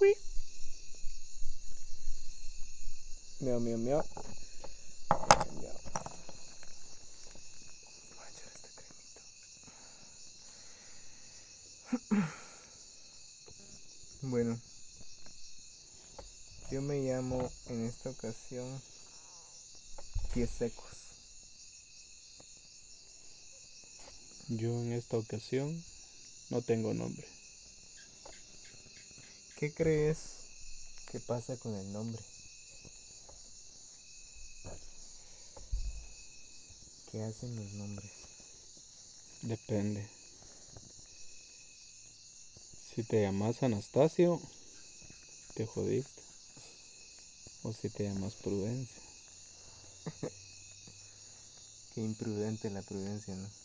Cui. Miau, miau, miau. Miau. Voy a echar esta cremita. Bueno, yo me llamo en esta ocasión Pies Secos. Yo en esta ocasión no tengo nombre. ¿Qué crees que pasa con el nombre? ¿Qué hacen los nombres? Depende. Si te llamas Anastasio, te jodiste. O si te llamas Prudencia. Qué imprudente la prudencia, ¿no?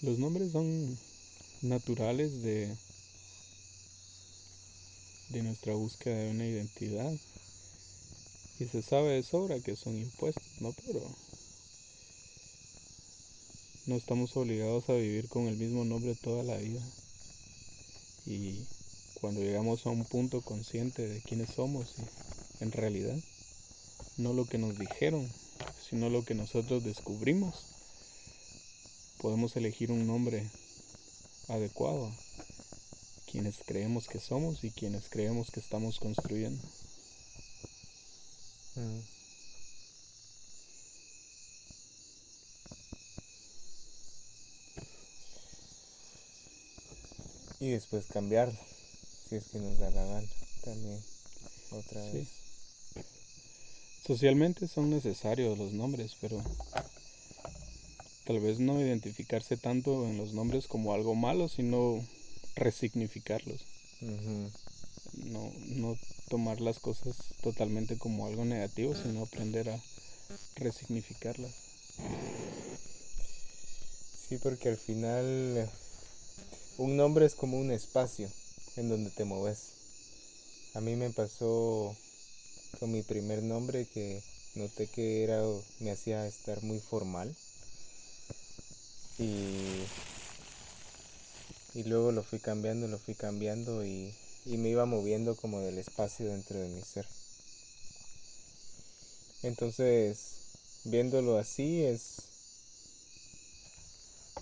Los nombres son naturales de nuestra búsqueda de una identidad. Y se sabe de sobra que son impuestos, ¿no? Pero no estamos obligados a vivir con el mismo nombre toda la vida. Y cuando llegamos a un punto consciente de quiénes somos, y en realidad, no lo que nos dijeron, sino lo que nosotros descubrimos, podemos elegir un nombre adecuado a quienes creemos que somos y quienes creemos que estamos construyendo. Mm. Y después cambiarlo, si es que nos da la gana, también, otra vez. Sí. Socialmente son necesarios los nombres, pero tal vez no identificarse tanto en los nombres como algo malo, sino resignificarlos. Uh-huh. No tomar las cosas totalmente como algo negativo, sino aprender a resignificarlas. Sí, porque al final un nombre es como un espacio en donde te mueves. A mí me pasó con mi primer nombre que noté que me hacía estar muy formal y, y luego lo fui cambiando y me iba moviendo como del espacio dentro de mi ser. Entonces, viéndolo así es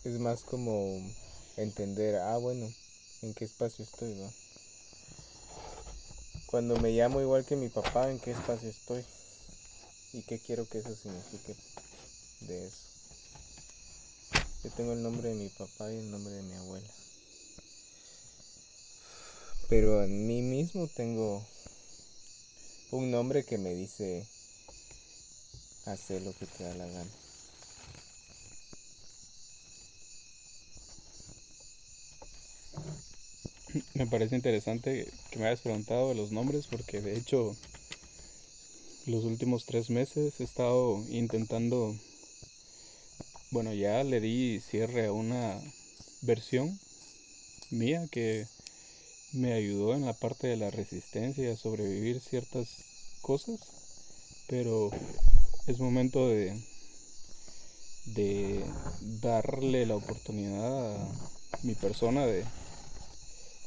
más como entender, bueno, ¿en qué espacio estoy, va? Cuando me llamo igual que mi papá, ¿en qué espacio estoy? ¿Y qué quiero que eso signifique de eso? Yo tengo el nombre de mi papá y el nombre de mi abuela. Pero en mí mismo tengo un nombre que me dice hacer lo que te da la gana. Me parece interesante que me hayas preguntado de los nombres porque de hecho los últimos 3 meses he estado intentando, bueno, ya le di cierre a una versión mía que me ayudó en la parte de la resistencia a sobrevivir ciertas cosas, pero es momento de darle la oportunidad a mi persona de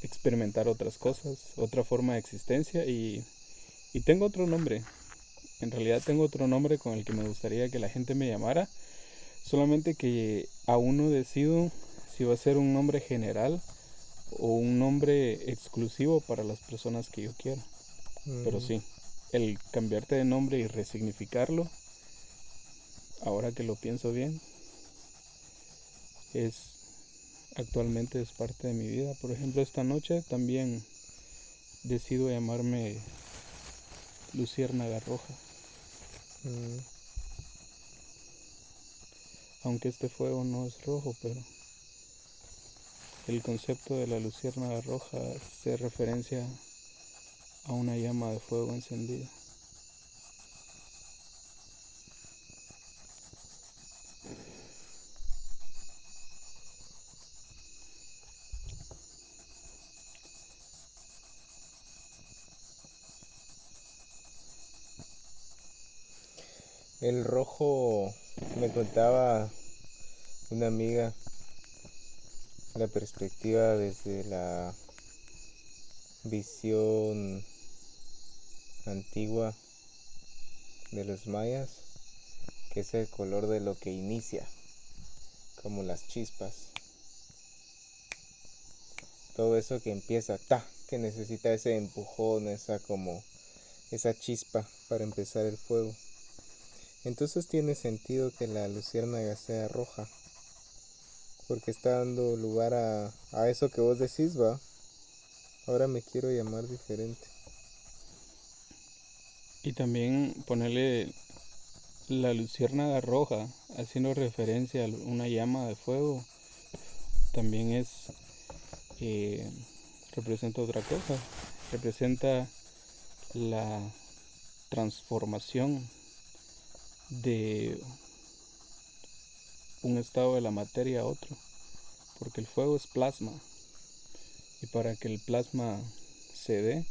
experimentar otras cosas, otra forma de existencia y tengo otro nombre. En realidad tengo otro nombre con el que me gustaría que la gente me llamara, solamente que aún no decido si va a ser un nombre general o un nombre exclusivo para las personas que yo quiera. Pero Mm. sí, el cambiarte de nombre y resignificarlo, ahora que lo pienso bien, es actualmente es parte de mi vida. Por ejemplo, esta noche también decido llamarme Luciérnaga Roja. Mm. Aunque este fuego no es rojo, pero el concepto de la luciérnaga roja hace referencia a una llama de fuego encendida. El rojo me contaba una amiga la perspectiva desde la visión antigua de los mayas, que es el color de lo que inicia, como las chispas. Todo eso que empieza, que necesita ese empujón, esa chispa para empezar el fuego. Entonces tiene sentido que la luciérnaga sea roja, porque está dando lugar a eso que vos decís, va. Ahora me quiero llamar diferente. Y también ponerle la luciérnaga roja, haciendo referencia a una llama de fuego, también eh, representa otra cosa. Representa la transformación de un estado de la materia a otro, porque el fuego es plasma, y para que el plasma se dé,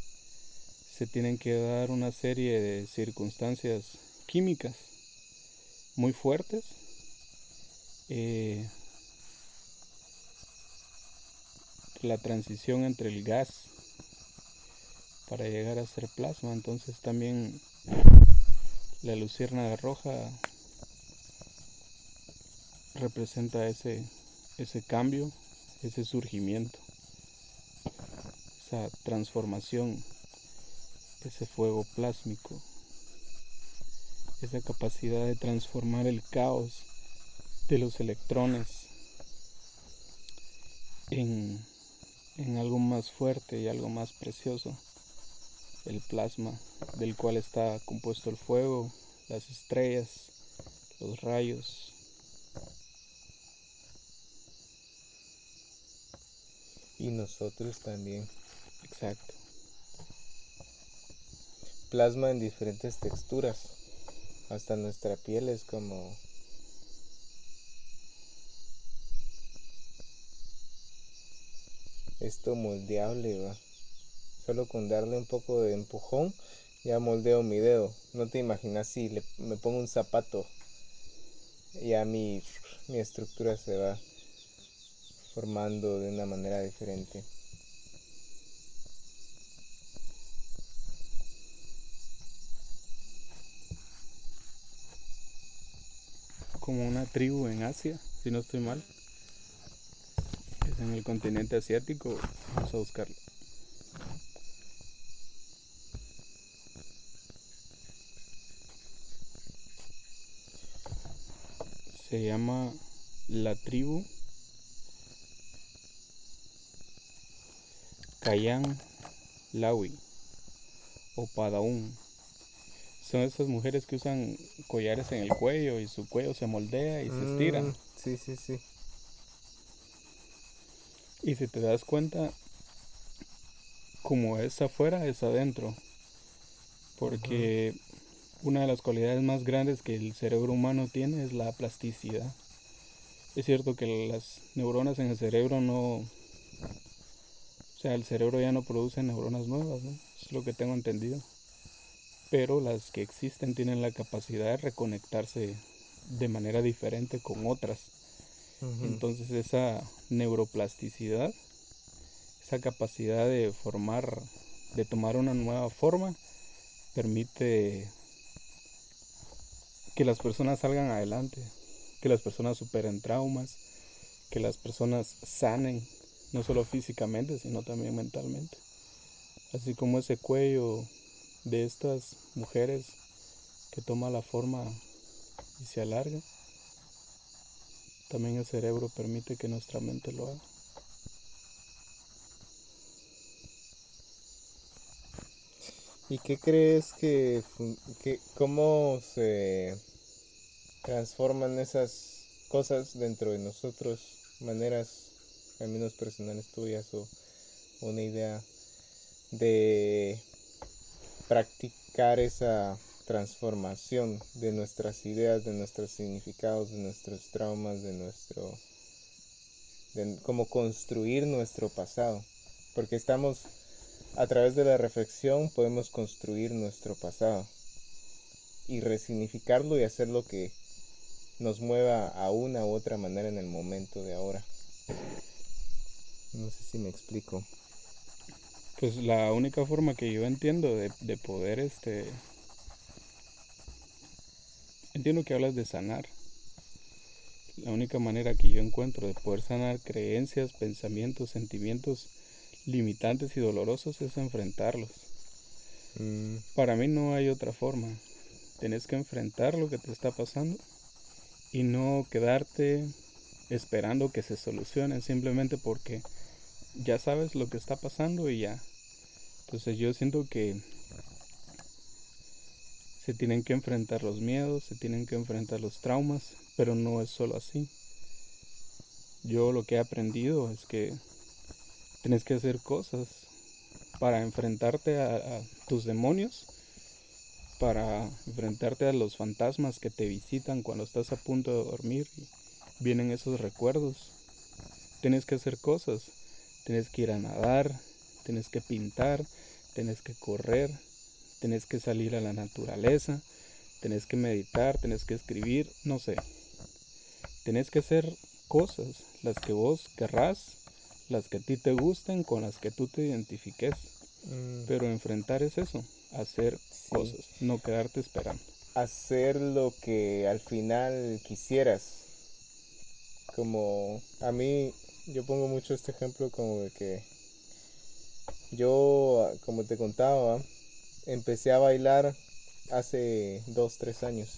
se tienen que dar una serie de circunstancias químicas muy fuertes, la transición entre el gas para llegar a ser plasma. Entonces también la luciérnaga roja representa ese cambio, ese surgimiento, esa transformación, ese fuego plásmico, esa capacidad de transformar el caos de los electrones en algo más fuerte y algo más precioso, el plasma del cual está compuesto el fuego, las estrellas, los rayos. Y nosotros también. Exacto. Plasma en diferentes texturas. Hasta nuestra piel es como esto moldeable, va. Solo con darle un poco de empujón ya moldeo mi dedo. No te imaginas si me pongo un zapato, ya mi estructura se va formando de una manera diferente. Como una tribu en Asia, si no estoy mal. Es en el continente asiático. Vamos a buscarlo. Se llama la tribu Kayan Lawi o Padaún. Son esas mujeres que usan collares en el cuello y su cuello se moldea y se estira. Sí, sí, sí. Y si te das cuenta, como es afuera, es adentro. Porque una de las cualidades más grandes que el cerebro humano tiene es la plasticidad. Es cierto que las neuronas en el cerebro no... O sea, el cerebro ya no produce neuronas nuevas, ¿no? Es lo que tengo entendido. Pero las que existen tienen la capacidad de reconectarse de manera diferente con otras. Entonces esa neuroplasticidad, esa capacidad de formar, de tomar una nueva forma, permite que las personas salgan adelante, que las personas superen traumas, que las personas sanen, no solo físicamente, sino también mentalmente. Así como ese cuello de estas mujeres que toma la forma y se alarga, también el cerebro permite que nuestra mente lo haga. ¿Y qué crees cómo se transforman esas cosas dentro de nosotros? Maneras, al menos personales tuyas, o una idea de practicar esa transformación de nuestras ideas, de nuestros significados, de nuestros traumas, de cómo construir nuestro pasado. Porque a través de la reflexión podemos construir nuestro pasado y resignificarlo y hacer lo que nos mueva a una u otra manera en el momento de ahora. No sé si me explico. Pues la única forma que yo entiendo de poder, entiendo que hablas de sanar. La única manera que yo encuentro de poder sanar creencias, pensamientos, sentimientos limitantes y dolorosos es enfrentarlos. Para mí no hay otra forma. Tienes que enfrentar lo que te está pasando y no quedarte esperando que se solucione simplemente porque ya sabes lo que está pasando y ya. Entonces yo siento que se tienen que enfrentar los miedos, se tienen que enfrentar los traumas, pero no es solo así. Yo lo que he aprendido es que tienes que hacer cosas para enfrentarte a tus demonios, para enfrentarte a los fantasmas que te visitan cuando estás a punto de dormir y vienen esos recuerdos. Tienes que hacer cosas, tienes que ir a nadar, tienes que pintar, tienes que correr, tienes que salir a la naturaleza, tienes que meditar, tienes que escribir, no sé. Tienes que hacer cosas, las que vos querrás, las que a ti te gusten, con las que tú te identifiques. Pero enfrentar es eso, hacer cosas, no quedarte esperando. Hacer lo que al final quisieras. Como a mí, yo pongo mucho este ejemplo como de que yo, como te contaba, empecé a bailar hace 2, 3 años.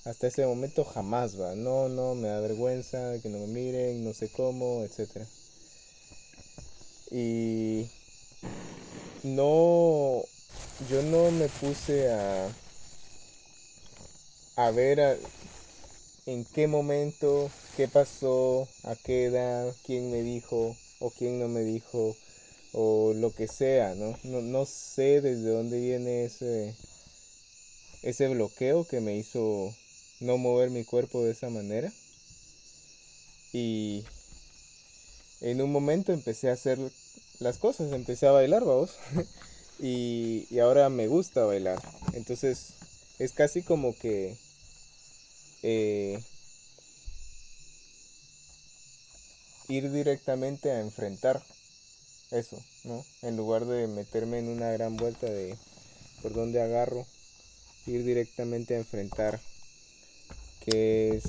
Hasta ese momento jamás, va. No, no, me da vergüenza que no me miren, no sé cómo, etcétera. Y no, yo no me puse a ver en qué momento, qué pasó, a qué edad, quién me dijo o quién no me dijo o lo que sea, ¿no? No sé desde dónde viene ese bloqueo que me hizo no mover mi cuerpo de esa manera. Y en un momento empecé a hacer las cosas, empecé a bailar, vamos. Y ahora me gusta bailar. Entonces es casi como que eh, ir directamente a enfrentar eso, ¿no? En lugar de meterme en una gran vuelta de por dónde agarro, ir directamente a enfrentar qué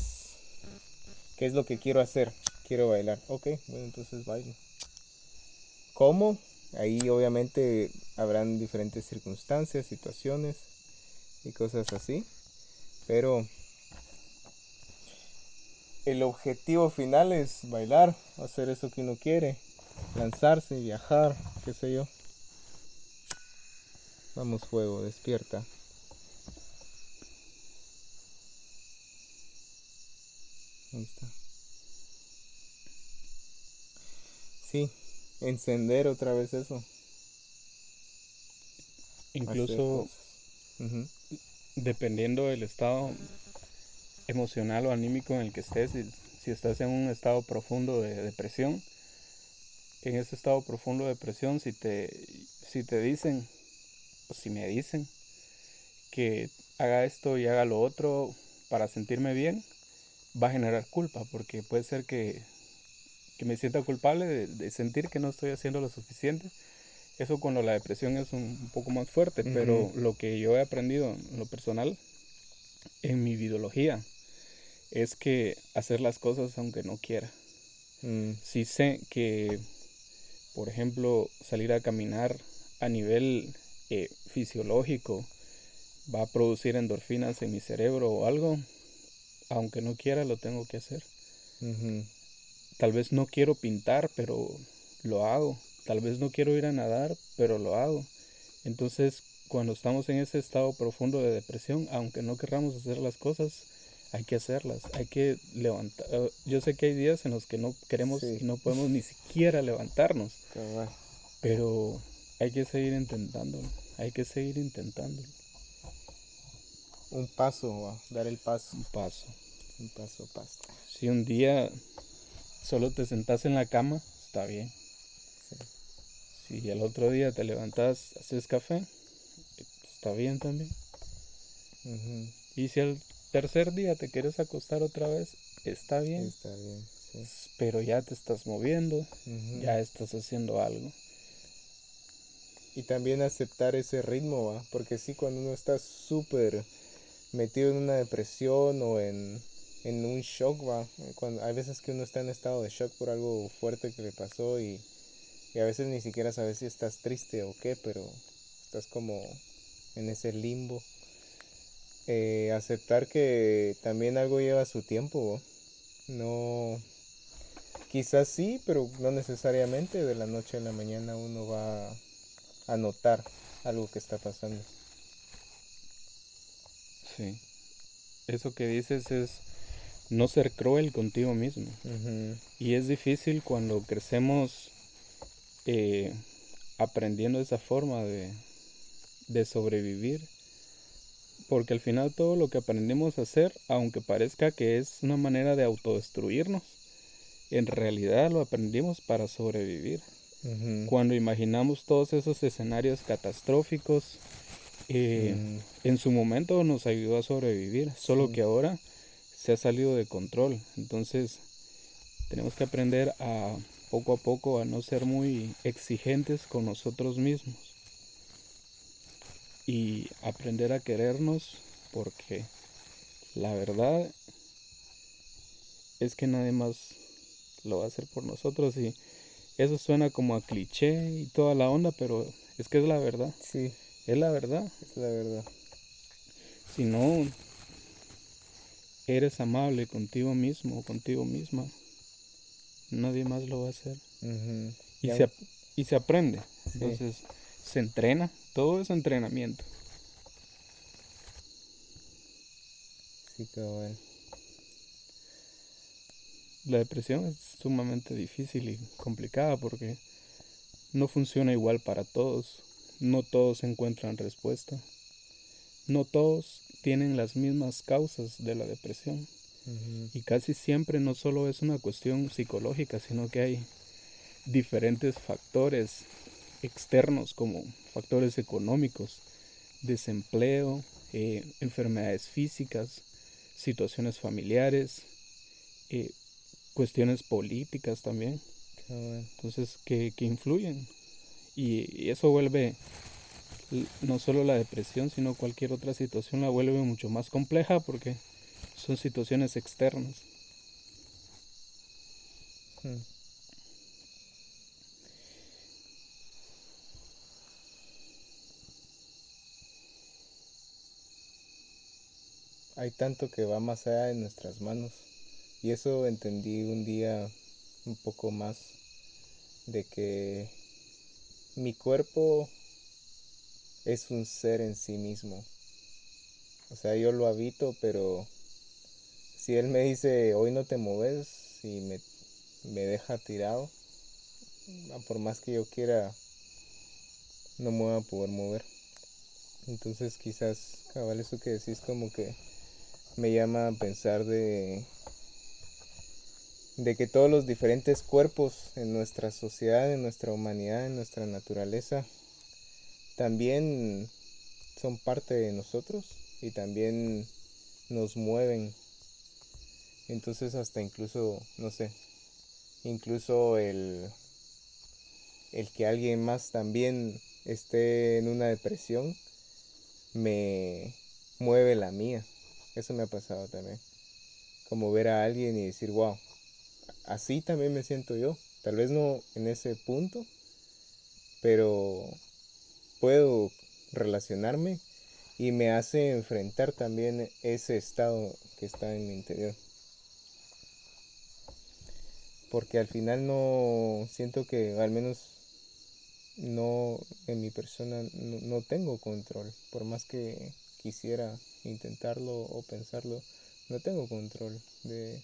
es lo que quiero hacer. Quiero bailar. Ok, bueno, entonces bailo. ¿Cómo? Ahí obviamente habrán diferentes circunstancias, situaciones y cosas así. Pero el objetivo final es bailar, hacer eso que uno quiere, lanzarse, viajar, qué sé yo. Vamos fuego, despierta. Ahí está. Sí, encender otra vez eso, hacer Incluso cosas. Ujú. dependiendo del estado emocional o anímico en el que estés, si estás en un estado profundo de depresión, en ese estado profundo de depresión, si te dicen, o si me dicen que haga esto y haga lo otro para sentirme bien, va a generar culpa, porque puede ser que me sienta culpable de sentir que no estoy haciendo lo suficiente. Eso cuando la depresión es un poco más fuerte, Ujú. pero lo que yo he aprendido en lo personal, en mi biología, es que hacer las cosas aunque no quiera. Mm. Si sé que, por ejemplo, salir a caminar a nivel fisiológico va a producir endorfinas en mi cerebro o algo, aunque no quiera lo tengo que hacer. Ujú. Tal vez no quiero pintar, pero lo hago. Tal vez no quiero ir a nadar, pero lo hago. Entonces, cuando estamos en ese estado profundo de depresión, aunque no querramos hacer las cosas, hay que hacerlas, hay que levantar. Yo sé que hay días en los que no queremos Sí, y no podemos ni siquiera levantarnos, cabal. pero hay que seguir intentándolo, hay que seguir intentándolo. Un paso, dar el paso. Un paso. Un paso basta. Si un día solo te sentás en la cama, está bien. Sí. Si el otro día te levantás, haces café, está bien también. Ujú. Y si al tercer día te quieres acostar otra vez, está bien, Está bien, sí. pero ya te estás moviendo, Ujú. ya estás haciendo algo. Y también aceptar ese ritmo, ¿va? Porque sí, cuando uno está súper metido en una depresión o en un shock, ¿va? Cuando, hay veces que uno está en estado de shock por algo fuerte que le pasó y a veces ni siquiera sabes si estás triste o qué, pero estás como en ese limbo. Aceptar que también algo lleva su tiempo, ¿va? No, quizás sí, pero no necesariamente de la noche a la mañana uno va a notar algo que está pasando. Sí. Eso que dices es no ser cruel contigo mismo. Ujú. Y es difícil cuando crecemos eh, aprendiendo esa forma de sobrevivir. Porque al final todo lo que aprendimos a hacer, aunque parezca que es una manera de autodestruirnos, en realidad lo aprendimos para sobrevivir. Ujú. Cuando imaginamos todos esos escenarios catastróficos, eh, Mm, en su momento nos ayudó a sobrevivir, solo sí, que ahora se ha salido de control. Entonces tenemos que aprender a poco a no ser muy exigentes con nosotros mismos y aprender a querernos, porque la verdad es que nadie más lo va a hacer por nosotros. Y eso suena como a cliché y toda la onda, pero es que es la verdad. sí, Es la verdad. es la verdad. Si no eres amable contigo mismo o contigo misma, nadie más lo va a hacer. Ujú. Y Y se, aunque, y se aprende. sí, Entonces se entrena. Todo es entrenamiento. sí, cabal. La depresión es sumamente difícil y complicada porque no funciona igual para todos. No todos encuentran respuesta. No todos tienen las mismas causas de la depresión. Ujú. Y casi siempre no solo es una cuestión psicológica, sino que hay diferentes factores externos como factores económicos, desempleo, enfermedades físicas, situaciones familiares, eh, cuestiones políticas también. Cabal. Entonces, que influyen. Y eso vuelve no solo la depresión, sino cualquier otra situación la vuelve mucho más compleja porque son situaciones externas. Mm. Hay tanto que va más allá de nuestras manos. Y eso entendí un día un poco más de que mi cuerpo es un ser en sí mismo. O sea, yo lo habito, pero si él me dice hoy no te mueves y me deja tirado, por más que yo quiera, no me voy a poder mover. Entonces quizás, cabal, eso que decís como que me llama a pensar de que todos los diferentes cuerpos en nuestra sociedad, en nuestra humanidad, en nuestra naturaleza, también son parte de nosotros y también nos mueven. Entonces hasta incluso, no sé, incluso el que alguien más también esté en una depresión me mueve la mía. Eso me ha pasado también. Como ver a alguien y decir, wow, así también me siento yo. Tal vez no en ese punto, pero puedo relacionarme y me hace enfrentar también ese estado que está en mi interior. Porque al final no siento que, al menos no en mi persona, no tengo control. Por más que quisiera intentarlo o pensarlo, no tengo control de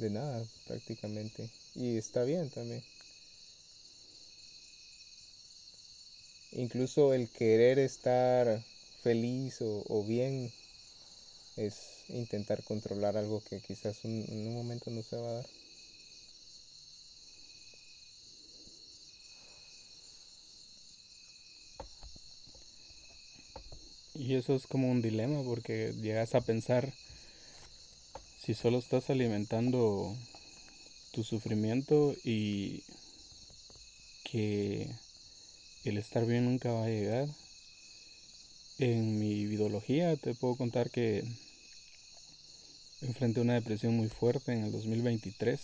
nada prácticamente. Y está bien también. Incluso el querer estar feliz o bien es intentar controlar algo que quizás en un momento no se va a dar. Y eso es como un dilema porque llegas a pensar si solo estás alimentando tu sufrimiento y que el estar bien nunca va a llegar. En mi ideología te puedo contar que enfrenté una depresión muy fuerte en el 2023.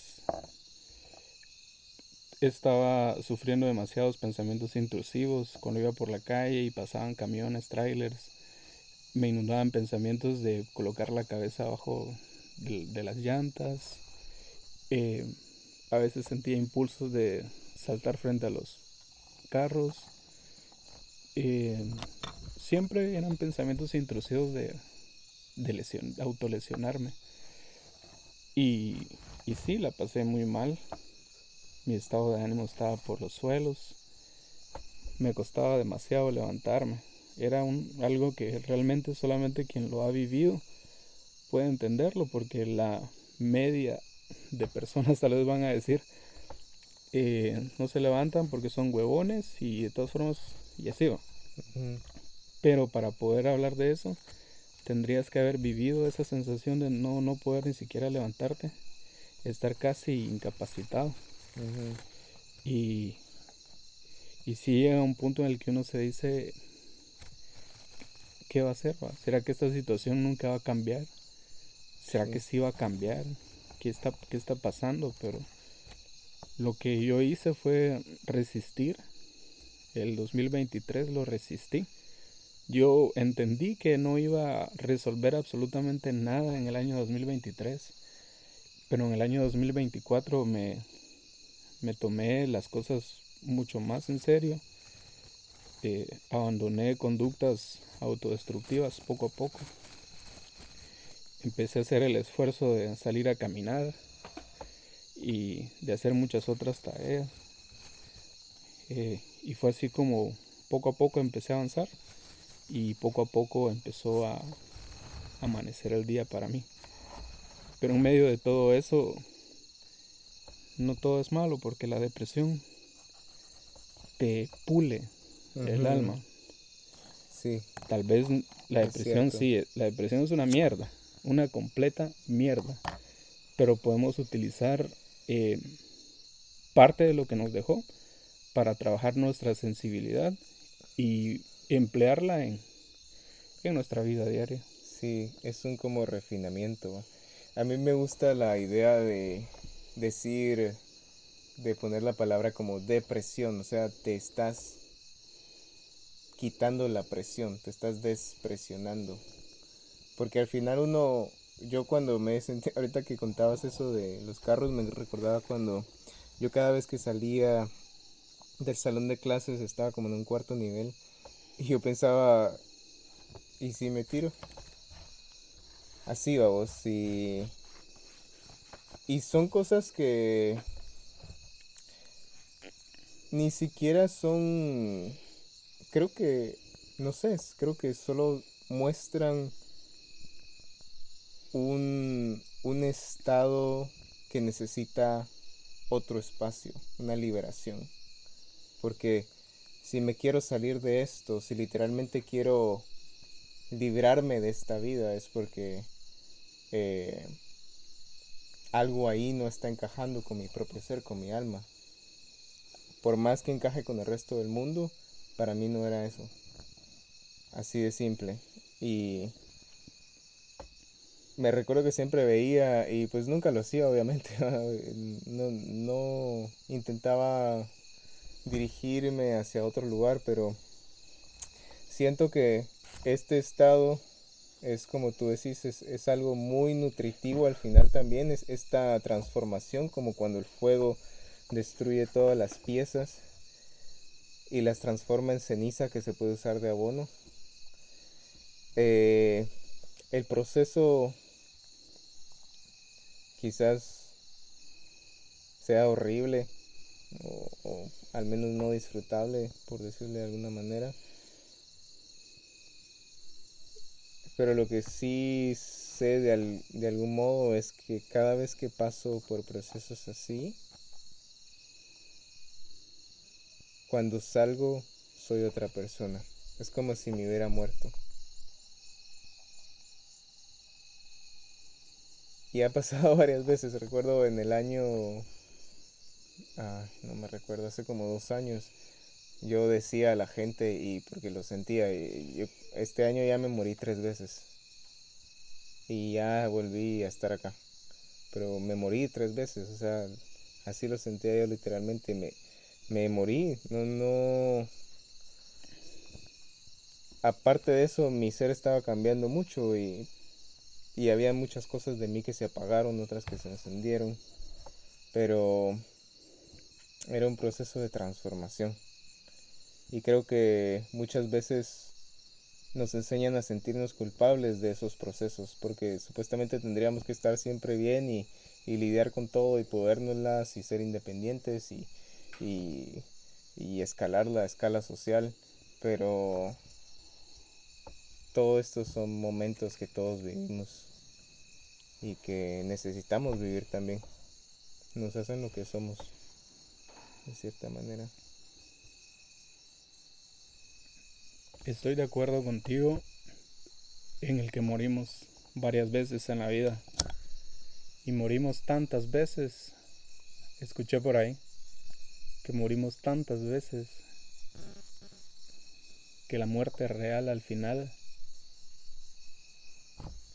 Estaba sufriendo demasiados pensamientos intrusivos cuando iba por la calle y pasaban camiones, trailers. Me inundaban pensamientos de colocar la cabeza abajo de las llantas. Eh, a veces sentía impulsos de saltar frente a los carros. Eh, Siempre eran pensamientos intrusivos de autolesionarme. Y, y sí, la pasé muy mal. Mi estado de ánimo estaba por los suelos. Me costaba demasiado levantarme. Era algo que realmente solamente quien lo ha vivido puede entenderlo, porque la media de personas tal vez van a decir no se levantan porque son huevones y de todas formas y así va. Ujú, Pero para poder hablar de eso tendrías que haber vivido esa sensación de no poder ni siquiera levantarte, estar casi incapacitado. ujú. Y, y sí llega un punto en el que uno se dice, ¿qué va a hacer? Va? ¿Será que esta situación nunca va a cambiar? ¿Será que Sí. sí va a cambiar? Qué está pasando? Pero lo que yo hice fue resistir. El 2023 lo resistí. Yo entendí que no iba a resolver absolutamente nada en el año 2023, pero en el año 2024 me tomé las cosas mucho más en serio. Abandoné conductas autodestructivas poco a poco. Empecé a hacer el esfuerzo de salir a caminar y de hacer muchas otras tareas. Y fue así como poco a poco empecé a avanzar y poco a poco empezó a amanecer el día para mí. Pero en medio de todo eso, no todo es malo porque la depresión te pule el Ujú. alma. Sí, Tal vez la es depresión cierto. sí, la depresión es una mierda, una completa mierda. Pero podemos utilizar eh, parte de lo que nos dejó para trabajar nuestra sensibilidad y emplearla en nuestra vida diaria. Sí, es un como refinamiento, ¿va? A mí me gusta la idea de decir, de poner la palabra como depresión, o sea, te estás quitando la presión, te estás despresionando. Porque al final uno, yo cuando me sentí, ahorita que contabas eso de los carros, me recordaba cuando yo cada vez que salía del salón de clases estaba como en un cuarto nivel y yo pensaba, ¿y si me tiro? Así vamos, y son cosas que ni siquiera son, creo que, no sé, creo que solo muestran un estado que necesita otro espacio, una liberación. Porque si me quiero salir de esto, si literalmente quiero librarme de esta vida, es porque eh, algo ahí no está encajando con mi propio ser, con mi alma. Por más que encaje con el resto del mundo, para mí no era eso. Así de simple. Y me recuerdo que siempre veía, y pues nunca lo hacía, obviamente. No intentaba dirigirme hacia otro lugar, pero siento que este estado es como tú decís, es algo muy nutritivo al final también, es esta transformación como cuando el fuego destruye todas las piezas y las transforma en ceniza que se puede usar de abono. Eh, el proceso quizás sea horrible o al menos no disfrutable, por decirle de alguna manera, pero lo que sí sé de algún modo es que cada vez que paso por procesos así, cuando salgo soy otra persona. Es como si me hubiera muerto. Y ha pasado varias veces, recuerdo en el año, no me recuerdo, hace como 2 años, yo decía a la gente, y porque lo sentía, este año ya me morí 3 veces y ya volví a estar acá, pero me morí 3 veces, o sea, así lo sentía yo literalmente, me morí, no, aparte de eso mi ser estaba cambiando mucho y había muchas cosas de mí que se apagaron, otras que se encendieron, pero era un proceso de transformación. Y creo que muchas veces nos enseñan a sentirnos culpables de esos procesos, porque supuestamente tendríamos que estar siempre bien y lidiar con todo y podérnoslas y ser independientes y, y escalar la escala social, pero todo esto son momentos que todos vivimos y que necesitamos vivir también. Nos hacen lo que somos, de cierta manera. Estoy de acuerdo contigo en el que morimos varias veces en la vida. Y morimos tantas veces, escuché por ahí, que morimos tantas veces que la muerte real al final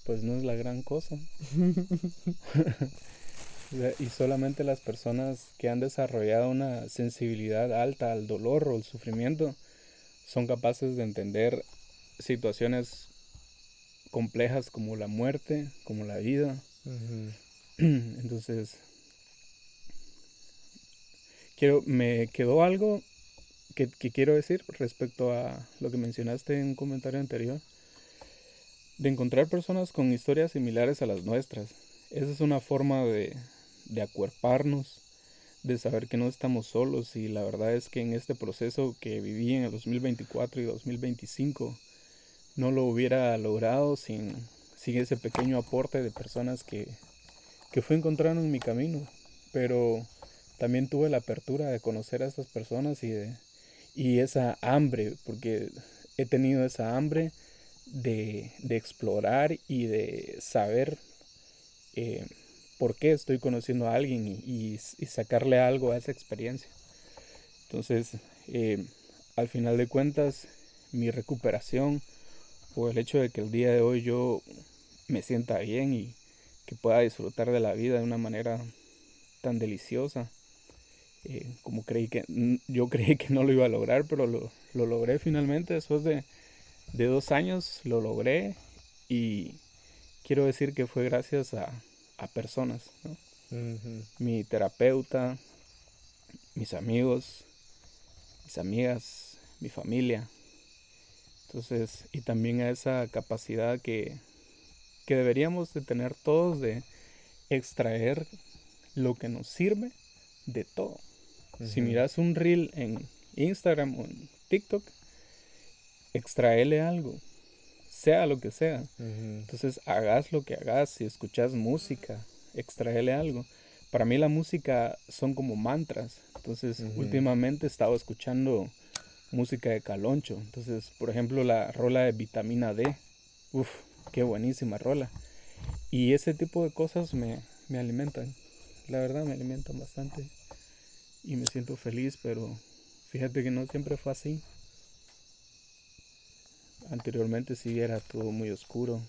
pues no es la gran cosa. Y solamente las personas que han desarrollado una sensibilidad alta al dolor o al sufrimiento son capaces de entender situaciones complejas como la muerte, como la vida. Ujú. Entonces, me quedó algo que quiero decir respecto a lo que mencionaste en un comentario anterior, de encontrar personas con historias similares a las nuestras. Esa es una forma de acuerparnos, de saber que no estamos solos, y la verdad es que en este proceso que viví en el 2024 y 2025 no lo hubiera logrado sin ese pequeño aporte de personas que fui encontrando en mi camino. Pero también tuve la apertura de conocer a estas personas y esa hambre, porque he tenido esa hambre de explorar y de saber eh, por qué estoy conociendo a alguien y sacarle algo a esa experiencia. Entonces, eh, al final de cuentas, mi recuperación o el hecho de que el día de hoy yo me sienta bien y que pueda disfrutar de la vida de una manera tan deliciosa, como yo creí que no lo iba a lograr, pero lo logré finalmente después de 2 años, lo logré, y quiero decir que fue gracias a personas, ¿no? Ujú. Mi terapeuta, mis amigos, mis amigas, mi familia. Entonces, y también a esa capacidad que deberíamos de tener todos de extraer lo que nos sirve de todo. Si Ujú. miras un reel en Instagram o en TikTok, extraele algo, sea lo que sea. Ujú. Entonces, hagas lo que hagas, si escuchas música, extraele algo. Para mí la música son como mantras. Entonces, Ujú. últimamente he estado escuchando música de Caloncho. Entonces, por ejemplo, la rola de Vitamina D. Uf, qué buenísima rola. Y ese tipo de cosas me alimentan. La verdad me alimentan bastante. Y me siento feliz, pero fíjate que no siempre fue así. Anteriormente sí era todo muy oscuro.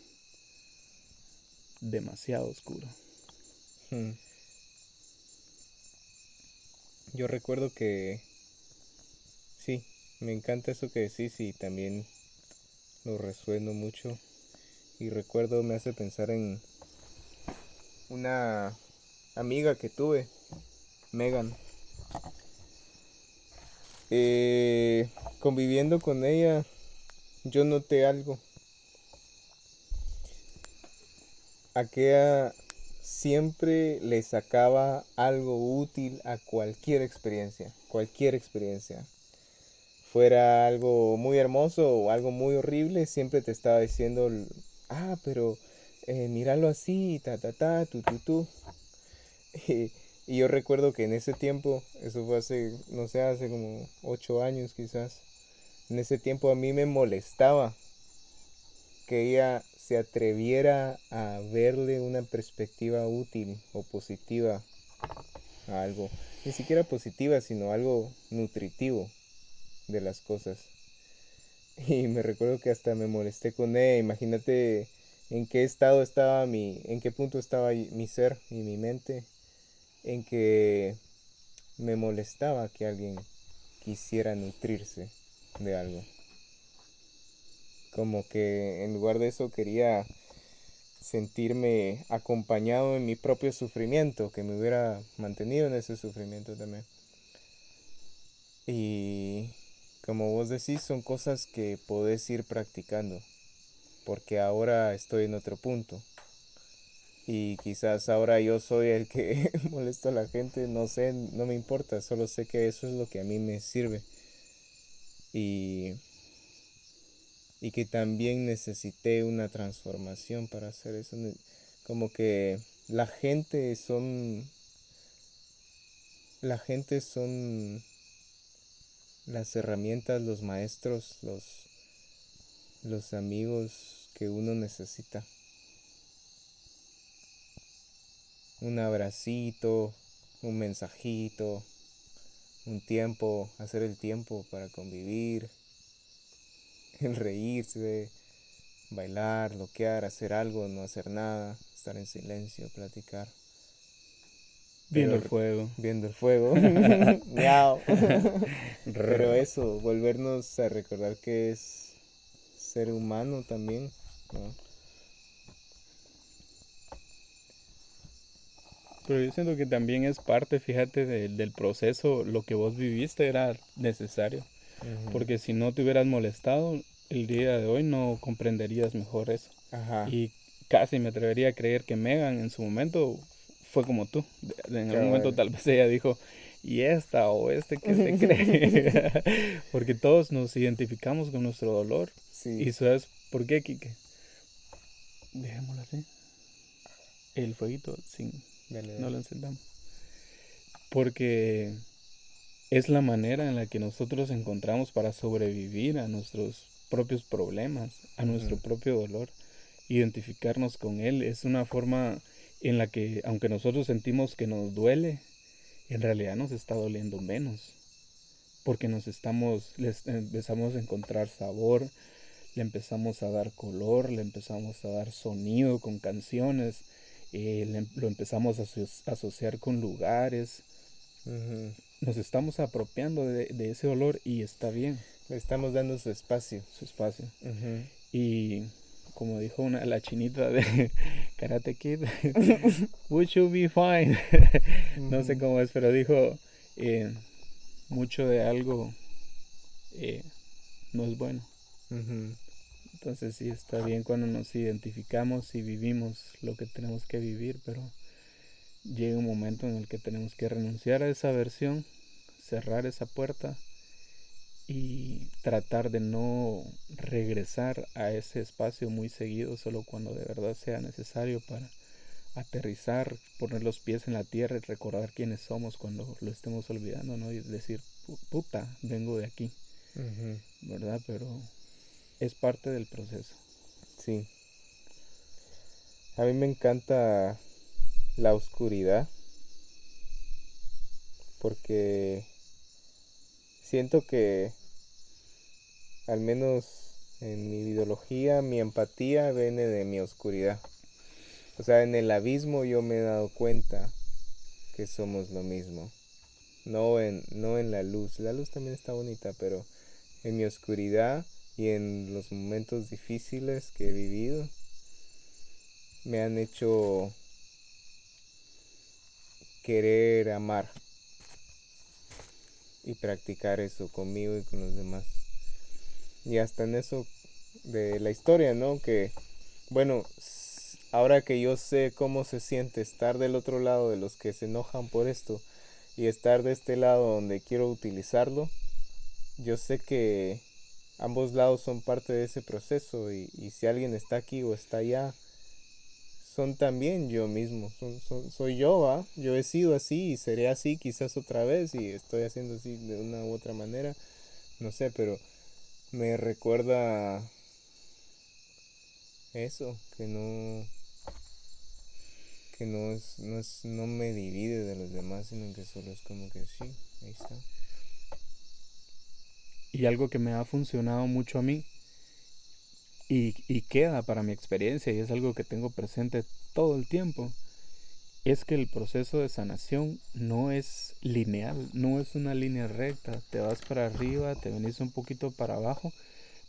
Demasiado oscuro. Ujú. Yo recuerdo que sí, me encanta eso que decís y también lo resueno mucho. Y recuerdo, me hace pensar en una amiga que tuve, Megan. Conviviendo con ella, yo noté algo. Aquella siempre le sacaba algo útil a cualquier experiencia, cualquier experiencia. Fuera algo muy hermoso o algo muy horrible, siempre te estaba diciendo, pero míralo así, ta, ta, ta, tu, tu, tu. Y, y yo recuerdo que en ese tiempo, eso fue hace, no sé, hace como 8 años quizás, en ese tiempo a mí me molestaba que ella se atreviera a verle una perspectiva útil o positiva a algo. Ni siquiera positiva, sino algo nutritivo de las cosas. Y me recuerdo que hasta me molesté con ella. Imagínate en qué estado estaba en qué punto estaba mi ser y mi mente, en que me molestaba que alguien quisiera nutrirse de algo. Como que en lugar de eso quería sentirme acompañado en mi propio sufrimiento, que me hubiera mantenido en ese sufrimiento también. Y como vos decís, son cosas que podés ir practicando, porque ahora estoy en otro punto. Y quizás ahora yo soy el que molesta a la gente, no sé, no me importa, solo sé que eso es lo que a mí me sirve. Y, y que también necesité una transformación para hacer eso. Como que la gente son, la gente son las herramientas, los maestros, los amigos que uno necesita. Un abracito, un mensajito, un tiempo, hacer el tiempo para convivir, el reírse, bailar, loquear, hacer algo, no hacer nada, estar en silencio, platicar. Viendo Pero el fuego. viendo el fuego, miau. Pero eso, volvernos a recordar que es ser humano también, ¿no? Pero yo siento que también es parte, fíjate, del proceso. Lo que vos viviste era necesario. Ujú. Porque si no te hubieras molestado, el día de hoy no comprenderías mejor eso. Ajá, Y casi me atrevería a creer que Megan en su momento fue como tú. En algún momento cabal. tal vez ella dijo, ¿y esta o este qué se cree? Porque todos nos identificamos con nuestro dolor. Sí, ¿Y sabes por qué, Kike? Dejémoslo así. El fueguito sin... dale, No dale. lo encendamos. Porque es la manera en la que nosotros encontramos para sobrevivir a nuestros propios problemas, a nuestro Ujú. propio dolor. Identificarnos con él es una forma en la que, aunque nosotros sentimos que nos duele, en realidad nos está doliendo menos. Porque les empezamos a encontrar sabor, le empezamos a dar color, le empezamos a dar sonido con canciones, lo empezamos a asociar con lugares. Ujú. Nos estamos apropiando de ese olor y está bien, Le estamos dando su espacio. su espacio. Ujú. Y como dijo la chinita de Karate Kid, we should be fine. No sé Ujú. cómo es, pero dijo, eh, mucho de algo eh, no es bueno. Ujú. Entonces sí está bien cuando nos identificamos y vivimos lo que tenemos que vivir, pero llega un momento en el que tenemos que renunciar a esa versión, cerrar esa puerta y tratar de no regresar a ese espacio muy seguido, solo cuando de verdad sea necesario para aterrizar, poner los pies en la tierra y recordar quiénes somos cuando lo estemos olvidando, ¿no? Y decir, puta, vengo de aquí, Ujú. ¿verdad? Pero es parte del proceso. Sí, a mí me encanta la oscuridad porque siento que al menos en mi ideología, mi empatía viene de mi oscuridad. O sea, en el abismo yo me he dado cuenta que somos lo mismo. No en la luz. La luz también está bonita, pero en mi oscuridad y en los momentos difíciles que he vivido, me han hecho querer amar y practicar eso conmigo y con los demás. Y hasta en eso de la historia, ¿no? Que, bueno, ahora que yo sé cómo se siente estar del otro lado de los que se enojan por esto y estar de este lado donde quiero utilizarlo, yo sé que ambos lados son parte de ese proceso y si alguien está aquí o está allá, son también yo mismo, soy yo, ¿va? Yo he sido así y seré así quizás otra vez y estoy haciendo así de una u otra manera, no sé, pero me recuerda eso, que no me divide de los demás, sino que solo es como que sí, ahí está. Y algo que me ha funcionado mucho a mí y queda para mi experiencia y es algo que tengo presente todo el tiempo, es que el proceso de sanación no es lineal, no es una línea recta. Te vas para arriba, te venís un poquito para abajo,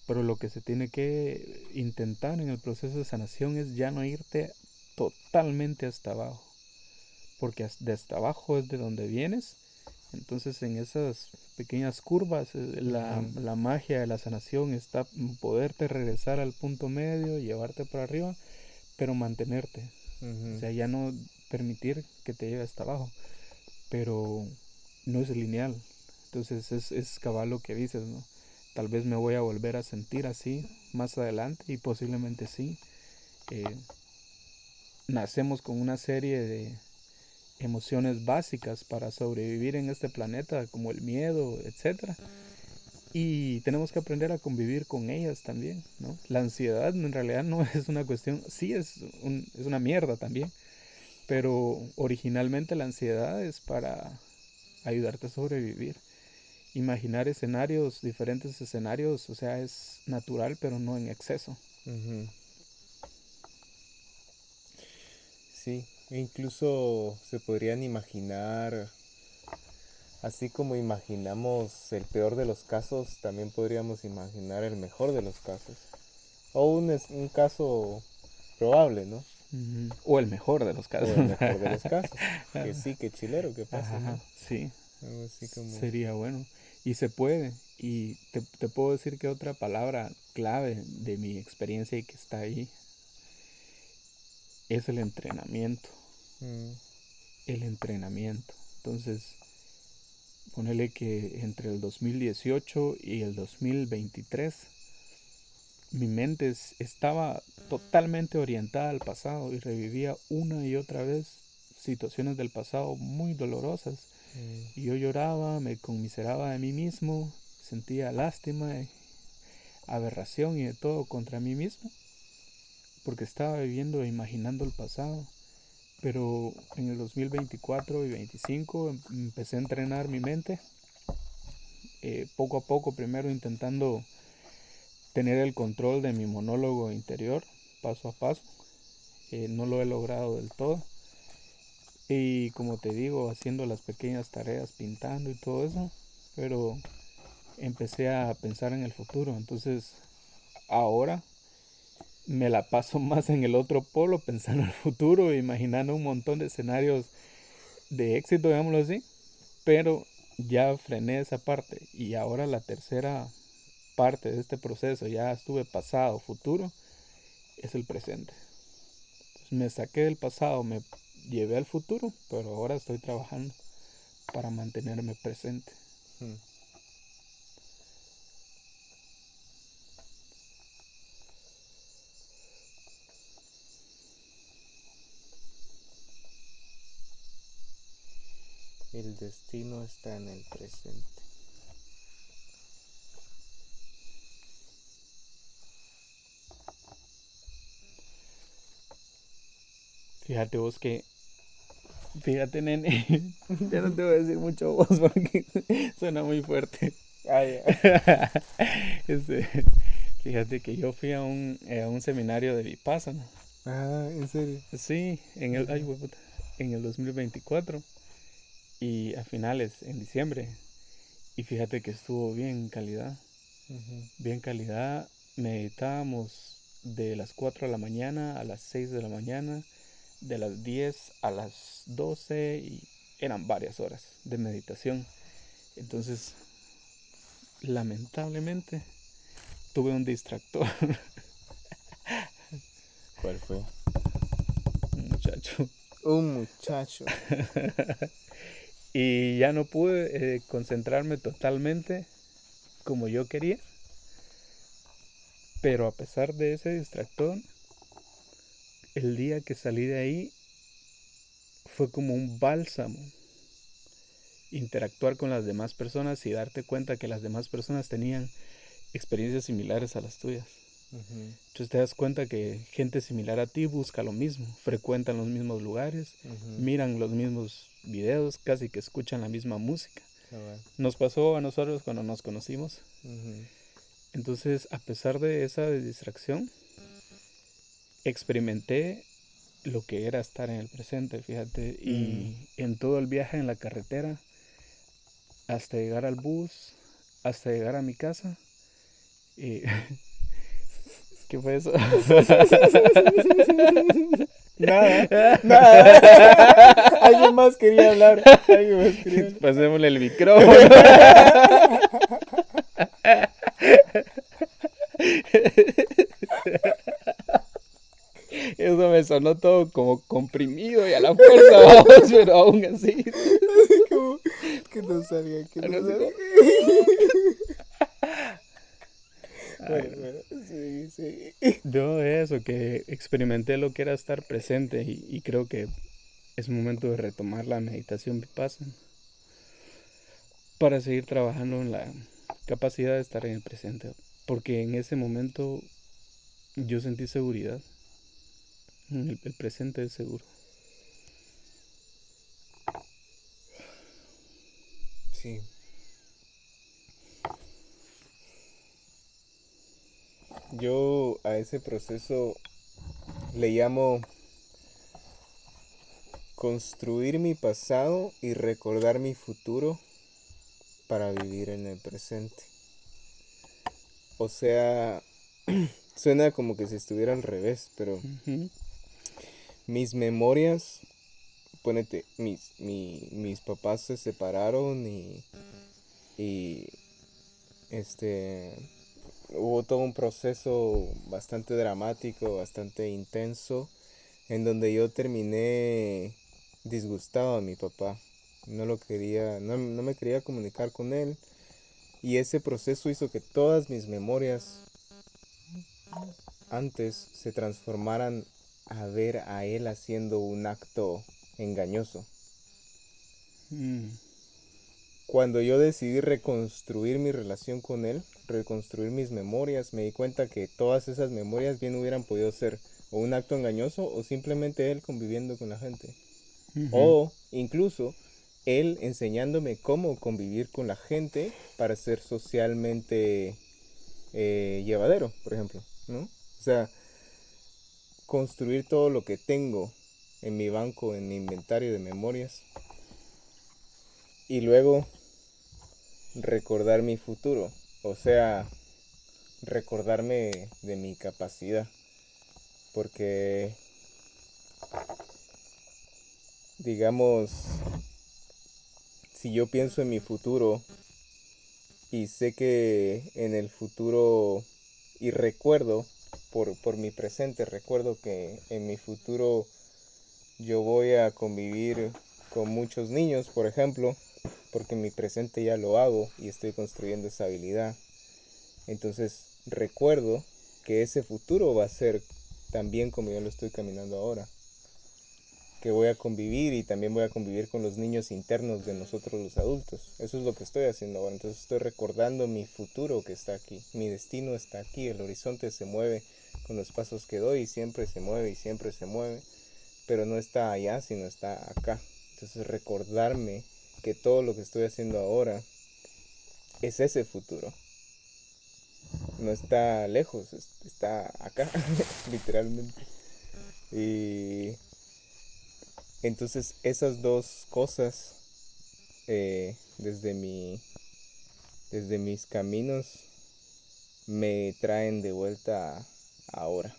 pero lo que se tiene que intentar en el proceso de sanación es ya no irte totalmente hasta abajo, porque de hasta abajo es de donde vienes. Entonces en esas pequeñas curvas Ujú, la magia de la sanación está en poderte regresar al punto medio, llevarte para arriba, pero mantenerte. O ujú, sea, ya no permitir que te lleve hasta abajo, pero no es lineal. Entonces es cabal lo que dices, ¿no? Tal vez me voy a volver a sentir así más adelante y posiblemente sí. Eh, Nacemos con una serie de emociones básicas para sobrevivir en este planeta, como el miedo, etcétera. Y tenemos que aprender a convivir con ellas también, ¿no? La ansiedad en realidad no es una cuestión, sí es una mierda también, pero originalmente la ansiedad es para ayudarte a sobrevivir. Imaginar escenarios, diferentes escenarios, o sea, es natural, pero no en exceso. ujú. Sí, e incluso se podrían imaginar, así como imaginamos el peor de los casos, también podríamos imaginar el mejor de los casos. O un caso probable, ¿no? O el mejor de los casos. O el mejor de los casos. Que sí, que chilero, que pase, Ajá, ¿no? sí, Algo así como... sería bueno. Y se puede. Y te puedo decir que otra palabra clave de mi experiencia y que está ahí es el entrenamiento. mm, El entrenamiento. Entonces, ponele que entre el 2018 y el 2023 mi mente estaba totalmente orientada al pasado y revivía una y otra vez situaciones del pasado muy dolorosas. mm, Y yo lloraba, me conmiseraba de mí mismo, sentía lástima, aberración y de todo contra mí mismo, porque estaba viviendo e imaginando el pasado. Pero en el 2024 y 2025 empecé a entrenar mi mente, poco a poco, primero intentando tener el control de mi monólogo interior, paso a paso. No lo he logrado del todo. Y como te digo, haciendo las pequeñas tareas, pintando y todo eso, pero empecé a pensar en el futuro. Entonces, ahora me la paso más en el otro polo, pensando en el futuro, imaginando un montón de escenarios de éxito, digámoslo así, pero ya frené esa parte y ahora la tercera parte de este proceso, ya estuve pasado, futuro, es el presente. Entonces, me saqué del pasado, me llevé al futuro, pero ahora estoy trabajando para mantenerme presente. mm. El destino está en el presente. Fíjate vos que, fíjate nene, ya no te voy a decir mucho vos porque suena muy fuerte. Ah, ya. este, Fíjate que yo fui a un seminario de Vipassana. Ah, ¿en serio? Sí, ay, Ajá. hueputa, en el 2024 y a finales, en diciembre. Y fíjate que estuvo Ujú, bien calidad. Meditábamos de las 4 de la mañana a las 6 de la mañana, de las 10 a las 12 y eran varias horas de meditación. Entonces, lamentablemente, tuve un distractor, ¿cuál fue? un muchacho. Un muchacho. Y ya no pude concentrarme totalmente como yo quería. Pero a pesar de ese distractor, el día que salí de ahí fue como un bálsamo. Interactuar con las demás personas y darte cuenta que las demás personas tenían experiencias similares a las tuyas. Ujú, Entonces te das cuenta que gente similar a ti busca lo mismo, frecuentan los mismos lugares, ujú, miran los mismos videos, casi que escuchan la misma música. cabal, Nos pasó a nosotros cuando nos conocimos. ujú, Entonces, a pesar de esa distracción, experimenté lo que era estar en el presente, fíjate, mm. y en todo el viaje en la carretera, hasta llegar al bus, hasta llegar a mi casa, y ¿qué fue eso? Nada, nada. Alguien más quería hablar. Alguien más quería Pasémosle el micrófono. Eso me sonó todo como comprimido y a la fuerza, vamos, pero aún así. Así como que no salga, que no Algo así salga. como... Ay, Bueno, no. bueno, sí, sí. Yo eso, que experimenté lo que era estar presente y creo que es momento de retomar la meditación vipassana para seguir trabajando en la capacidad de estar en el presente. Porque en ese momento yo sentí seguridad. El presente es seguro. Sí. Yo a ese proceso le llamo construir mi pasado y recordar mi futuro para vivir en el presente. O sea, suena como que si estuviera al revés, pero Ujú. mis memorias, ponete, mis papás se separaron y este hubo todo un proceso bastante dramático, bastante intenso, en donde yo terminé disgustado a mi papá. No lo quería, no me quería comunicar con él. Y ese proceso hizo que todas mis memorias antes se transformaran a ver a él haciendo un acto engañoso. Mm. Cuando yo decidí reconstruir mi relación con él, reconstruir mis memorias, me di cuenta que todas esas memorias bien hubieran podido ser o un acto engañoso o simplemente él conviviendo con la gente. Ujú. O incluso él enseñándome cómo convivir con la gente para ser socialmente llevadero, por ejemplo, ¿no? O sea, construir todo lo que tengo en mi banco, en mi inventario de memorias y luego recordar mi futuro, o sea, recordarme de mi capacidad, porque digamos, si yo pienso en mi futuro y sé que en el futuro y recuerdo por mi presente, recuerdo que en mi futuro yo voy a convivir con muchos niños, por ejemplo, porque en mi presente ya lo hago y estoy construyendo esa habilidad. Entonces recuerdo que ese futuro va a ser también como yo lo estoy caminando ahora. Que voy a convivir y también voy a convivir con los niños internos de nosotros los adultos. Eso es lo que estoy haciendo ahora. Entonces estoy recordando mi futuro que está aquí. Mi destino está aquí. El horizonte se mueve con los pasos que doy y siempre se mueve y siempre se mueve. Pero no está allá, sino está acá. Entonces recordarme que todo lo que estoy haciendo ahora es ese futuro. No está lejos, está acá, literalmente. Y entonces esas dos cosas desde mis caminos me traen de vuelta ahora.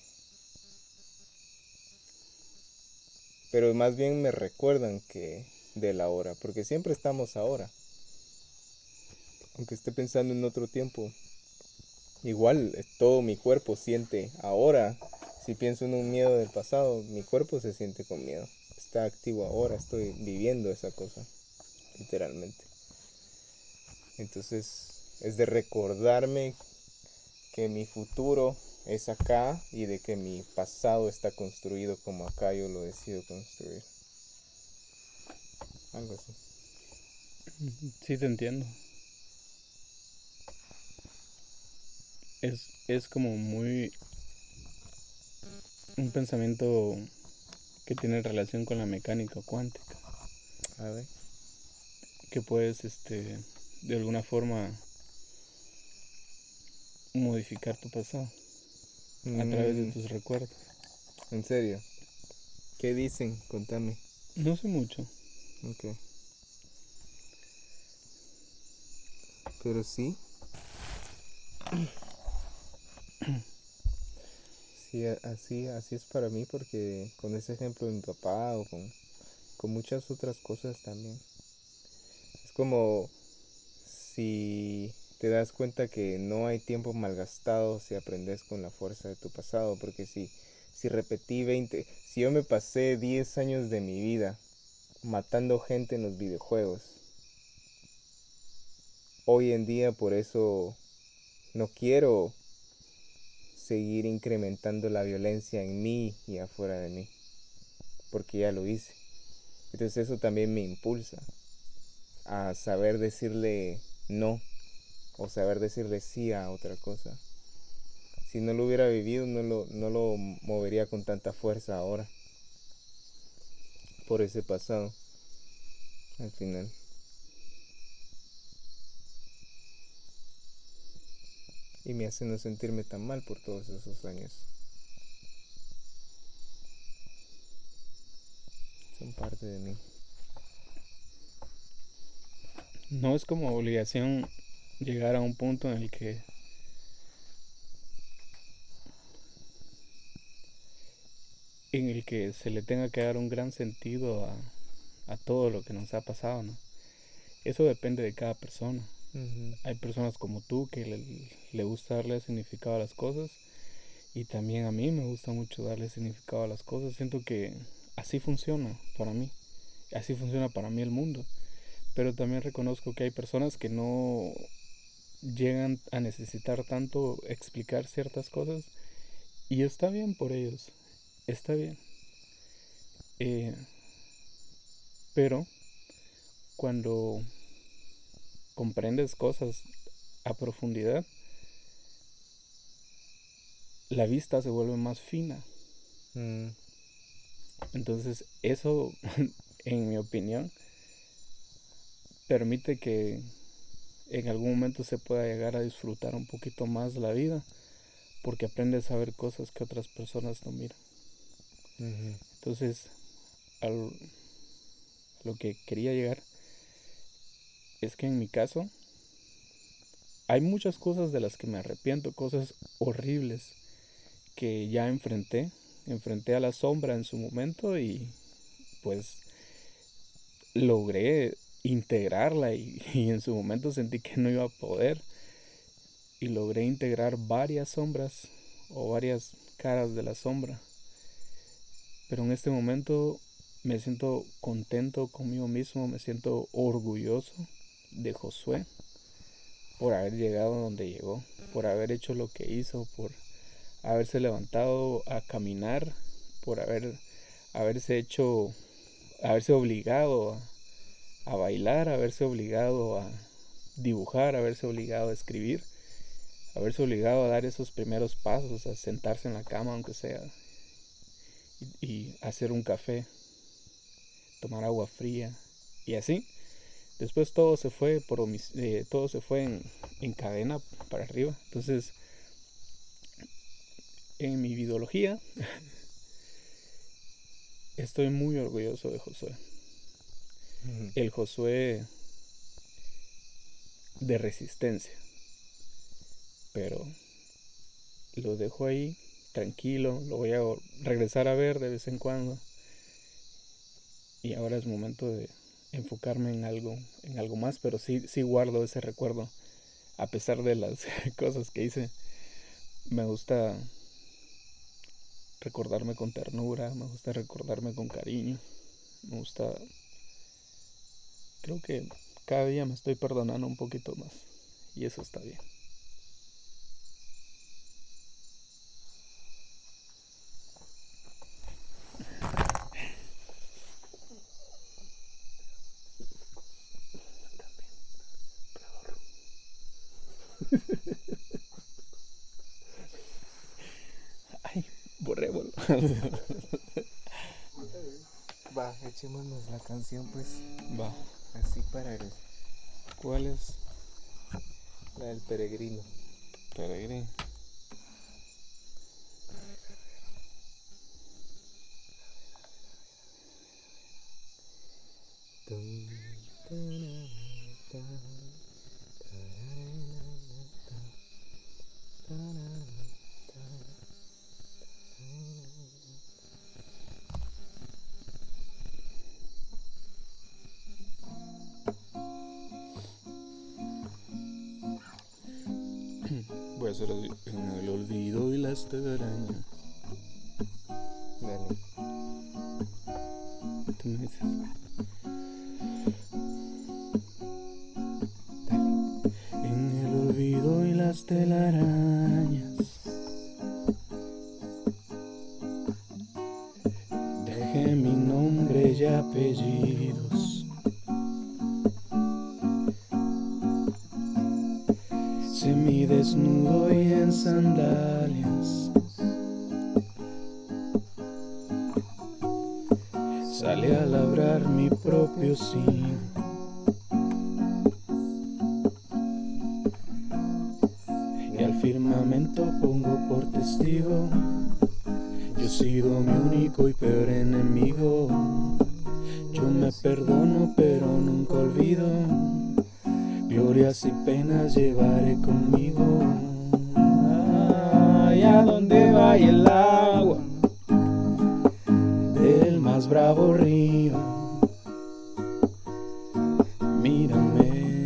Pero más bien me recuerdan que de la hora, porque siempre estamos ahora. Aunque esté pensando en otro tiempo, igual todo mi cuerpo siente ahora. Si pienso en un miedo del pasado, mi cuerpo se siente con miedo. Está activo ahora, estoy viviendo esa cosa, literalmente. Entonces es de recordarme que mi futuro es acá y de que mi pasado está construido como acá yo lo decido construir. Algo así. Sí, te entiendo. es como muy un pensamiento que tiene relación con la mecánica cuántica, A ver. que puedes, de alguna forma modificar tu pasado a través de Mm, tus recuerdos. en serio. ¿Qué dicen? Contame. No sé mucho. Ok. Pero sí. Sí, así es para mí porque con ese ejemplo de mi papá o con muchas otras cosas también. Es como si te das cuenta que no hay tiempo malgastado si aprendes con la fuerza de tu pasado, porque si repetí 20, si yo me pasé 10 años de mi vida matando gente en los videojuegos, hoy en día por eso no quiero seguir incrementando la violencia en mí y afuera de mí, porque ya lo hice. Entonces eso también me impulsa a saber decirle no o saber decirle sí a otra cosa. Si no lo hubiera vivido, no lo movería con tanta fuerza ahora, por ese pasado, al final. Y me hace no sentirme tan mal por todos esos años. Son parte de mí. No es como obligación llegar a un punto en el que se le tenga que dar un gran sentido a todo lo que nos ha pasado, ¿no? Eso depende de cada persona. Ujú. Hay personas como tú que le gusta darle significado a las cosas, y también a mí me gusta mucho darle significado a las cosas. Siento que así funciona para mí, así funciona para mí el mundo. Pero también reconozco que hay personas que no llegan a necesitar tanto explicar ciertas cosas, y está bien por ellos, está bien. Eh, pero cuando comprendes cosas a profundidad, la vista se vuelve más fina. Mm, Entonces eso, en mi opinión, permite que en algún momento se pueda llegar a disfrutar un poquito más la vida, porque aprendes a ver cosas que otras personas no miran. ujú, Entonces, al, lo que quería llegar es que en mi caso hay muchas cosas de las que me arrepiento, cosas horribles que ya enfrenté a la sombra en su momento, y pues logré integrarla, y en su momento sentí que no iba a poder, y logré integrar varias sombras o varias caras de la sombra. Pero en este momento me siento contento conmigo mismo, me siento orgulloso de Josué por haber llegado donde llegó, por haber hecho lo que hizo, por haberse levantado a caminar, por haberse hecho, haberse obligado a bailar, haberse obligado a dibujar, haberse obligado a escribir, haberse obligado a dar esos primeros pasos, a sentarse en la cama aunque sea, y hacer un café, tomar agua fría, y así. Después todo se fue todo se fue en cadena para arriba. Entonces, en mi biología, estoy muy orgulloso de Josué. ujú. El Josué de resistencia. Pero lo dejo ahí, tranquilo, lo voy a regresar a ver de vez en cuando. Y ahora es momento de enfocarme en algo más, pero sí guardo ese recuerdo. A pesar de las cosas que hice, me gusta recordarme con ternura, me gusta recordarme con cariño, me gusta, creo que cada día me estoy perdonando un poquito más, y eso está bien. Va, echémonos la canción pues. Va. Así para el... ¿Cuál es? La del peregrino. Peregrino. Voy a hacer así. En el olvido y las telarañas. Dale. Tú me dices. En el olvido y las telarañas. Dejé mi nombre y apellidos. Semidesnudo y en sandalias. Salí a labrar mi propio sim. Y al firmamento pongo por testigo. Yo he sido mi único y peor enemigo. Yo me perdono pero nunca olvido. Glorias y penas llevaré conmigo. Ay, a donde vaya el agua del más bravo río. Mírame,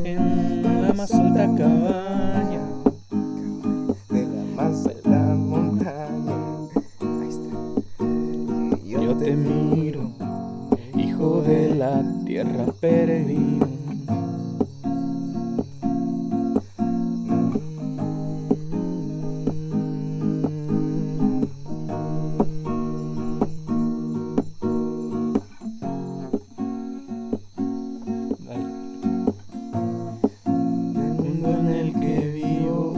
en la más alta cabaña de la más alta montaña. Ahí está. yo te miro, hijo de la tierra peregrino. El mundo en el que vivo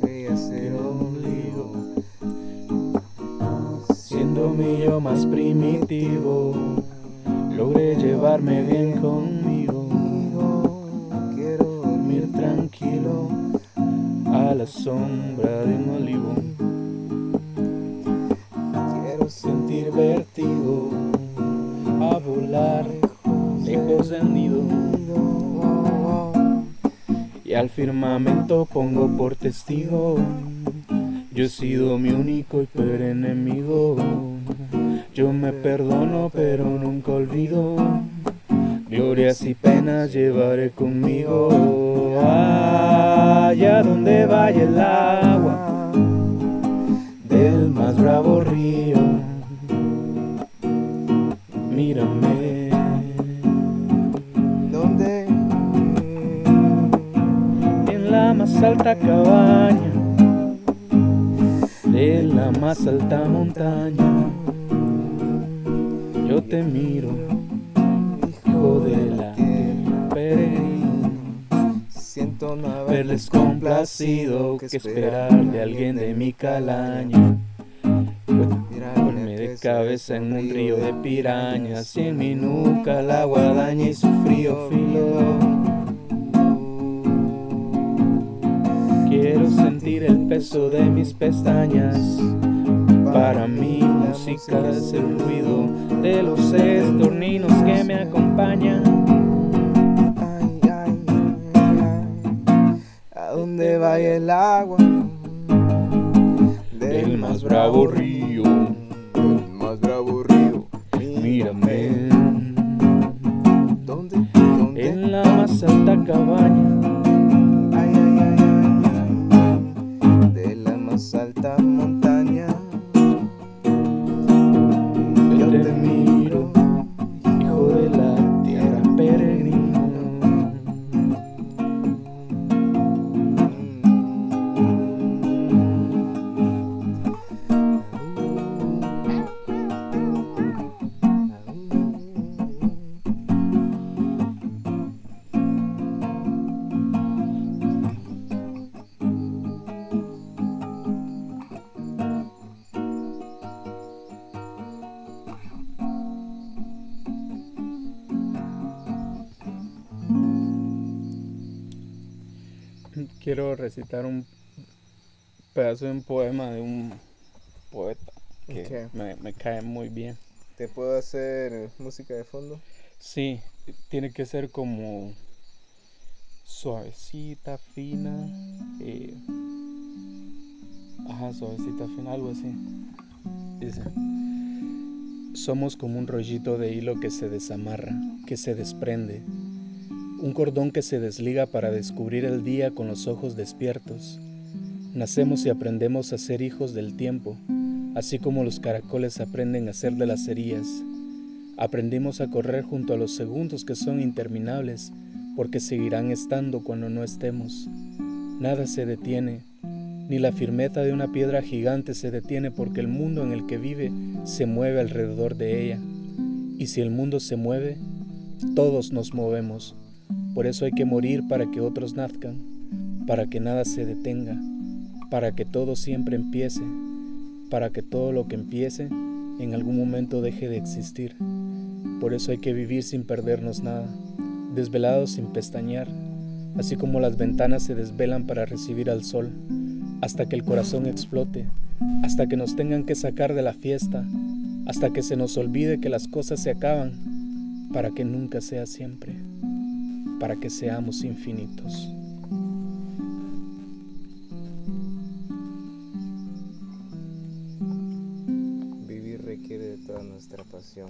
Creía ser ombligo. siendo mi yo más primitivo, logré llevarme bien conmigo. Quiero Dormir tranquilo a la sombra de un olivo. quiero Sentir vértigo a volar lejos del nido. Y al firmamento pongo por testigo. Yo he sido mi único y peor enemigo. Yo me perdono pero nunca olvido. Glorias y penas llevaré conmigo. Allá donde vaya el agua del más bravo río. Mírame, ¿Dónde? en la más alta cabaña de la más alta montaña. Yo te miro, hijo de la tierra peregrino. Siento no Haberles complacido que esperar de alguien de mi calaña. Ponerme de cabeza en un río de pirañas y en mi nuca la guadaña y su frío filo. Quiero sentir el peso de mis pestañas. Para mí música es el ruido de los estorninos que me acompañan. Ay, ay, ay, a dónde vaya el agua Del más bravo río. del más bravo río. Mírame, ¿Dónde? ¿Dónde? en la más alta cabaña Ay, ay, ay, ay, de la más alta montaña. yo te miro, hijo de la tierra peregrino. quiero recitar un pedazo de un poema de un poeta que Ok. me cae muy bien. ¿Te puedo hacer música de fondo? Sí, tiene que ser como suavecita, fina. eh, suavecita, fina, algo así. Dice: somos como un rollito de hilo que se desamarra, que se desprende, un cordón que se desliga para descubrir el día con los ojos despiertos. Nacemos y aprendemos a ser hijos del tiempo, así como los caracoles aprenden a ser de las cerillas. Aprendimos a correr junto a los segundos que son interminables, porque seguirán estando cuando no estemos. Nada se detiene, ni la firmeza de una piedra gigante se detiene, porque el mundo en el que vive se mueve alrededor de ella. Y si el mundo se mueve, todos nos movemos. Por eso hay que morir para que otros nazcan, para que nada se detenga, para que todo siempre empiece, para que todo lo que empiece en algún momento deje de existir. Por eso hay que vivir sin perdernos nada, desvelados sin pestañear, así como las ventanas se desvelan para recibir al sol, hasta que el corazón explote, hasta que nos tengan que sacar de la fiesta, hasta que se nos olvide que las cosas se acaban, para que nunca sea siempre, para que seamos infinitos. Vivir requiere de toda nuestra pasión.